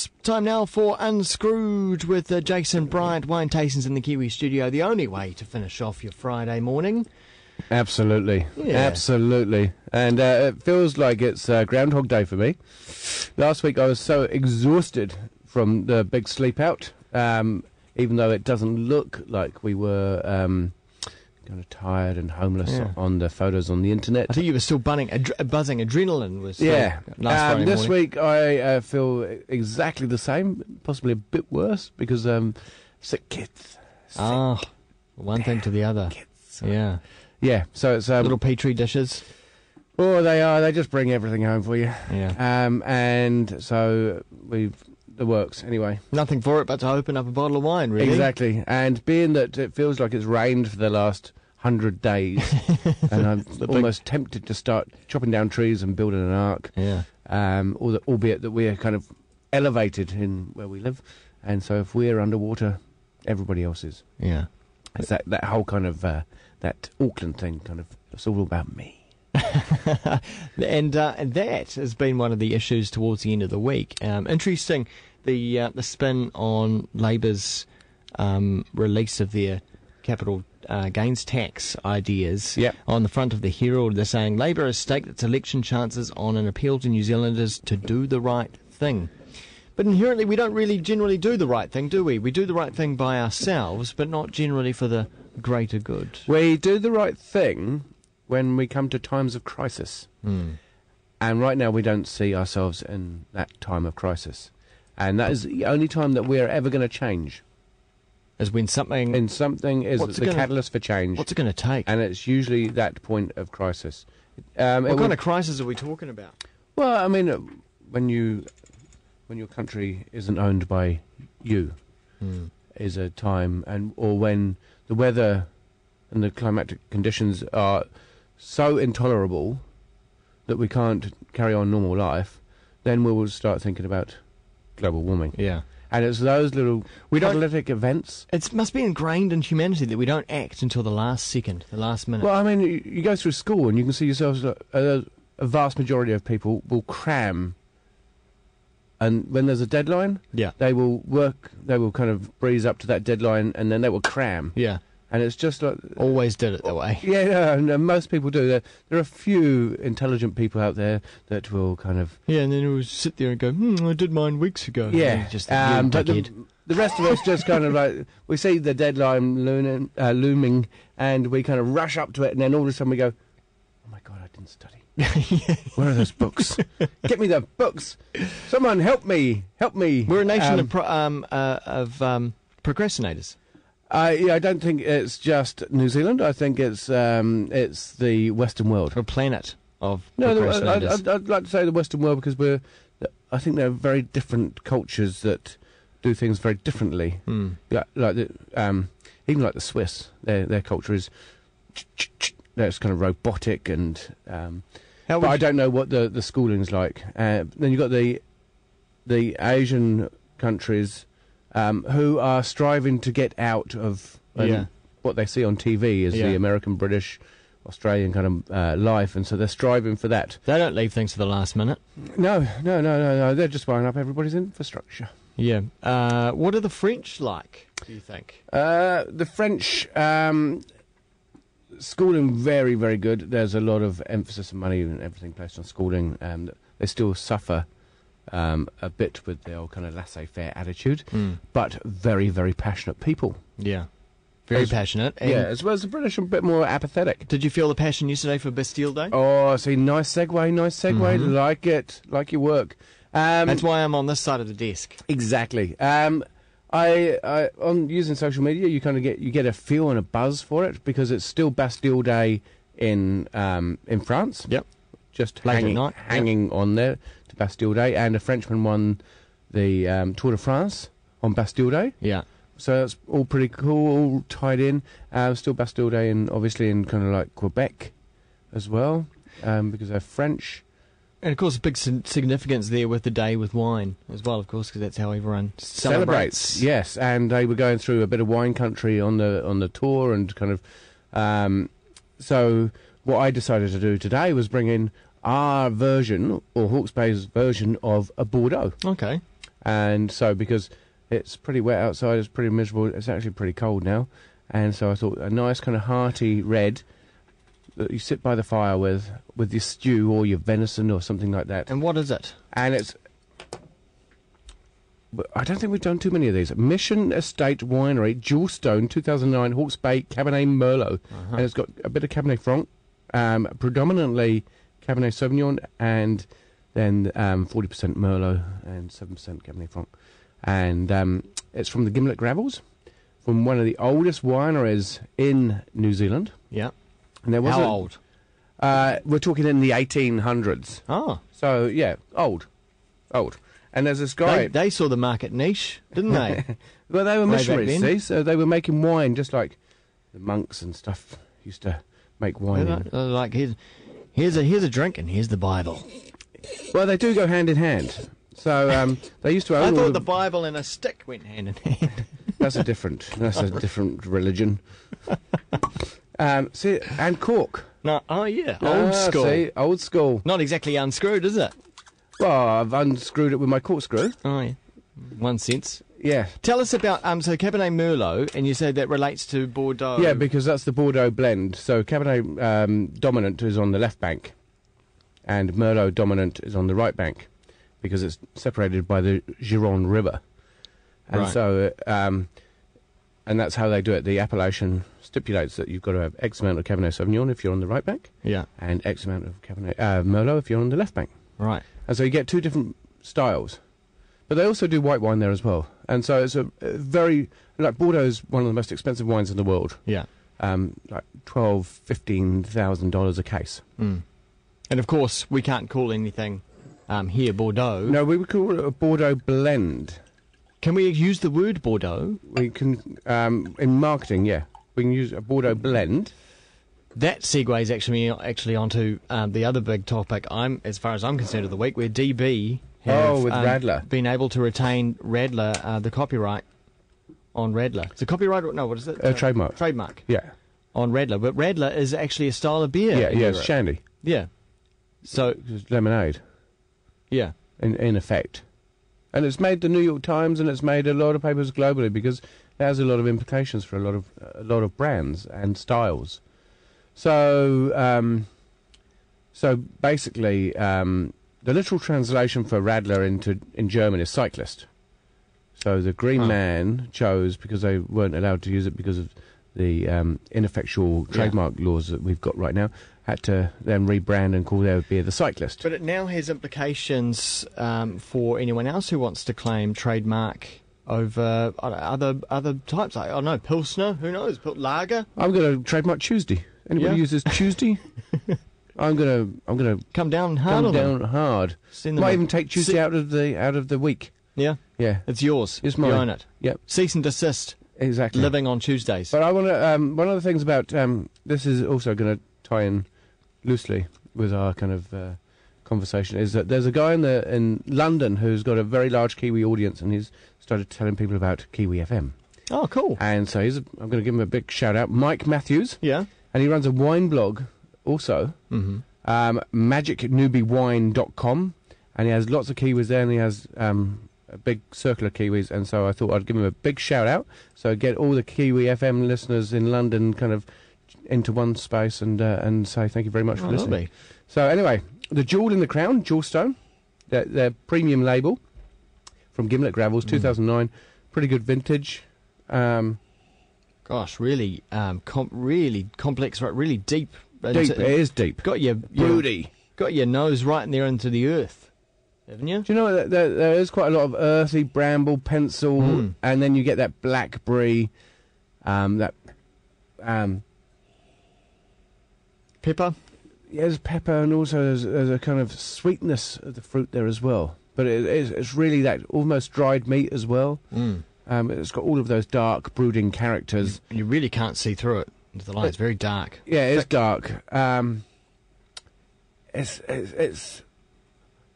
course, time now for Unscrewed with Jason Bryant, wine tastings in the Kiwi studio. The only way to finish off your Friday morning. Absolutely. Yeah. Absolutely. And it feels like it's Groundhog Day for me. Last week I was so exhausted from the big sleep out, even though it doesn't look like we were kind of tired and homeless on the photos on the internet. I think you were still buzzing. Adrenaline was last Friday this morning. week I feel exactly the same, possibly a bit worse, because sick kids. One thing to the other. Kids. Yeah. Yeah, so it's... little petri dishes. Oh, they are. They just bring everything home for you. Yeah. And so the works, anyway. Nothing for it but to open up a bottle of wine, really. Exactly. And being that it feels like it's rained for the last 100 days, and I'm almost tempted to start chopping down trees and building an ark. Yeah. Albeit that we're kind of elevated in where we live. And so if we're underwater, everybody else is. Yeah. It's that whole kind of... that Auckland thing, kind of, it's all about me. and that has been one of the issues towards the end of the week. Interesting, the spin on Labour's release of their capital gains tax ideas. Yep. On the front of the Herald, they're saying Labour has staked its election chances on an appeal to New Zealanders to do the right thing. But inherently, we don't really generally do the right thing, do we? We do the right thing by ourselves, but not generally for the greater good. We do the right thing when we come to times of crisis. And right now we don't see ourselves in that time of crisis. And that is the only time that we're ever going to change. Is when something... And something is the catalyst for change. What's it going to take? And it's usually that point of crisis. What kind of crisis are we talking about? Well, I mean, when your country isn't owned by you is a time, or when the weather and the climatic conditions are so intolerable that we can't carry on normal life, then we will start thinking about global warming. Yeah. And it's those little catalytic events. It must be ingrained in humanity that we don't act until the last second, the last minute. Well, I mean, you go through school and you can see yourselves, a vast majority of people will cram. And when there's a deadline, they will kind of breeze up to that deadline, and then they will cram. Yeah. And it's just like... Always did it that way. Yeah, no, most people do. There are a few intelligent people out there that will kind of... Yeah, and then it will sit there and go, I did mine weeks ago. Yeah. Just but the rest of us just kind of like... We see the deadline looming, and we kind of rush up to it, and then all of a sudden we go, oh my God, I didn't study. Where are those books? Get me the books. Someone help me. Help me. We're a nation of procrastinators. I don't think it's just New Zealand. I think it's the Western world. A planet of procrastinators. I'd like to say the Western world because I think they're very different cultures that do things very differently. Yeah, even like the Swiss, their culture is it's kind of robotic and. But I don't know what the schooling's like. Then you've got the Asian countries who are striving to get out of what they see on TV as the American, British, Australian kind of life, and so they're striving for that. They don't leave things to the last minute. No. They're just buying up everybody's infrastructure. Yeah. What are the French like, do you think? The French... schooling very, very good. There's a lot of emphasis and money and everything placed on schooling. They still suffer a bit with their old kind of laissez-faire attitude, but very, very passionate people. Yeah, very passionate. And as well as the British, a bit more apathetic. Did you feel the passion yesterday for Bastille Day? Oh, see, nice segue. Like it, like your work. That's why I'm on this side of the desk. Exactly. I on using social media, you kind of get a feel and a buzz for it because it's still Bastille Day in France. Yep. Just hanging on there to Bastille Day, and a Frenchman won the Tour de France on Bastille Day. Yeah. So that's all pretty cool, all tied in. Still Bastille Day, and obviously in kind of like Quebec as well, because they're French. And, of course, big significance there with the day with wine as well, of course, because that's how everyone celebrates. Yes, and they were going through a bit of wine country on the tour, and kind of... so what I decided to do today was bring in our version, or Hawke's Bay's version, of a Bordeaux. Okay. And so because it's pretty wet outside, it's pretty miserable, it's actually pretty cold now. And so I thought a nice kind of hearty red that you sit by the fire with your stew or your venison or something like that. And what is it? And it's... But I don't think we've done too many of these. Mission Estate Winery, Jewelstone, 2009, Hawke's Bay, Cabernet Merlot. And it's got a bit of Cabernet Franc, predominantly Cabernet Sauvignon, and then 40% Merlot and 7% Cabernet Franc. And it's from the Gimlet Gravels, from one of the oldest wineries in New Zealand. Yeah. And there was How old? We're talking in the 1800s. Oh. So, yeah, old. And there's this guy... They saw the market niche, didn't they? Well, they were Way back missionaries, then. see? So they were making wine, just like the monks and stuff used to make wine. Like, here's a drink and here's the Bible. Well, they do go hand in hand. So they used to own... I all thought the Bible and a stick went hand in hand. That's a different religion. See, and cork. No, oh yeah, old school. See, old school. Not exactly unscrewed, is it? Well, I've unscrewed it with my corkscrew. Oh yeah, one sense. Yeah. Tell us about so Cabernet Merlot, and you said that relates to Bordeaux. Yeah, because that's the Bordeaux blend. So Cabernet dominant is on the left bank, and Merlot dominant is on the right bank, because it's separated by the Gironde River. And Right. so, and that's how they do it. The appellation stipulates that you've got to have X amount of Cabernet Sauvignon if you're on the right bank, Yeah. and X amount of Cabernet Merlot if you're on the left bank. Right. And so you get two different styles. But they also do white wine there as well. And so it's a very... Like, Bordeaux is one of the most expensive wines in the world. Yeah. Like $12,000, $15 a case. Mm. And of course, we can't call anything here Bordeaux. No, we would call it a Bordeaux blend. Can we use the word Bordeaux? We can... in marketing, yeah. We can use a Bordeaux blend. That segues actually onto the other big topic, as far as I'm concerned, of the week, where DB have with Radler. been able to retain Radler, the copyright on Radler. It's a copyright, no, what is it? Trademark. Trademark Yeah. on Radler. But Radler is actually a style of beer. Yeah, in it's Europe. shandy. Yeah. So, It's lemonade, yeah. in effect. And it's made the New York Times, and it's made a lot of papers globally, because it has a lot of implications for a lot of brands and styles. So, so basically, the literal translation for Radler in German is cyclist. So the Green Man chose, because they weren't allowed to use it because of the ineffectual trademark laws that we've got right now, had to then rebrand and call their beer the Cyclist. But it now has implications for anyone else who wants to claim trademark over other types. I don't know, Pilsner, who knows, Lager. I'm going to trademark Tuesday. Anybody uses Tuesday? I'm gonna Come down hard on them. hard. Send them Might a- even take Tuesday out of the week. Yeah, Yeah, it's yours. It's You mine. own it. Yep, Cease and desist. exactly. Living on Tuesdays. But I want to. One of the things about this is also going to tie in loosely with our kind of conversation, is that there's a guy in London who's got a very large Kiwi audience, and he's started telling people about Kiwi FM. Oh, cool. And so I'm going to give him a big shout out, Mike Matthews, Yeah. and he runs a wine blog also, magicnewbiewine.com, and he has lots of Kiwis there, and he has a big circle of Kiwis, and so I thought I'd give him a big shout out, so get all the Kiwi FM listeners in London kind of into one space, and say thank you very much for listening. Lovely. So anyway, the Jewel in the Crown, Jewelstone, their premium label from Gimlet Gravels, 2009, pretty good vintage. Gosh, really, really complex, right? Really deep. Deep, it is deep. Got your Broody. got your nose right in there into the earth, haven't you? Do you know that there is quite a lot of earthy bramble, pencil, and then you get that black brie, that Pepper. yeah, there's pepper, and also there's a kind of sweetness of the fruit there as well. But it's really that almost dried meat as well. It's got all of those dark, brooding characters. And you really can't see through it into the light. It's very dark. Yeah, it's dark. It's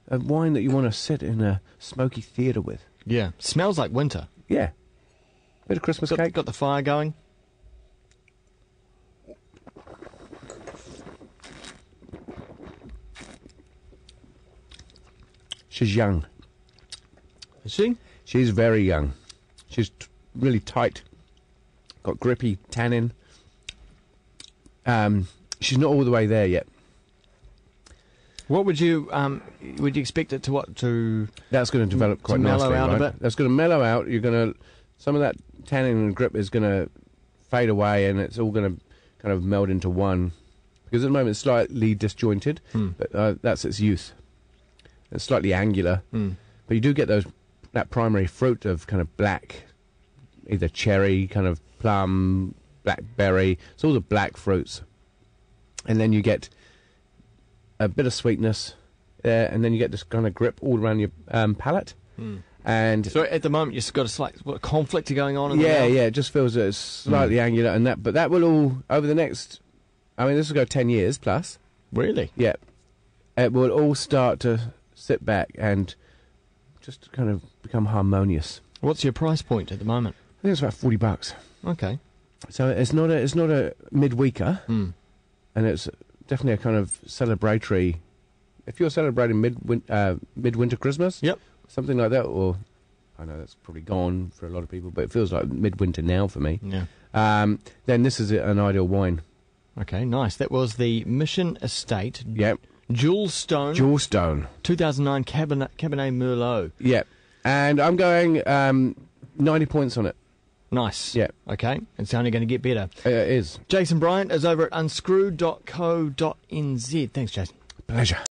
a wine that you want to sit in a smoky theatre with. Yeah. Smells like winter. Yeah. Bit of Christmas cake. Got the fire going. She's young. Is she? She's very young. She's really tight. Got grippy tannin. She's not all the way there yet. What would you expect it to That's going to develop quite mellow nicely, out right? a bit? That's going to mellow out. Some of that tannin and grip is going to fade away, and it's all going to kind of meld into one. Because at the moment it's slightly disjointed, but that's its youth. It's slightly angular, but you do get that primary fruit of kind of black, either cherry, kind of plum, blackberry. It's all the black fruits, and then you get a bit of sweetness there, and then you get this kind of grip all around your palate. And so at the moment you've got a slight conflict going on. Yeah, it just feels that it's slightly angular, and but that will all over the next. I mean, this will go 10 years plus. Really? Yeah, it will all start to sit back and just kind of become harmonious. What's your price point at the moment? I think it's about $40. Okay. So it's not a midweeker, and it's definitely a kind of celebratory. If you're celebrating midwinter Christmas, yep, something like that, or I know that's probably gone for a lot of people, but it feels like midwinter now for me. Yeah. Then this is an ideal wine. Okay, nice. That was the Mission Estate. Yep. Jewelstone. 2009 Cabernet Merlot. Yep. And I'm going 90 points on it. Nice. Yeah. Okay. It's only going to get better. It is. Jason Bryant is over at unscrewed.co.nz. Thanks, Jason. Pleasure.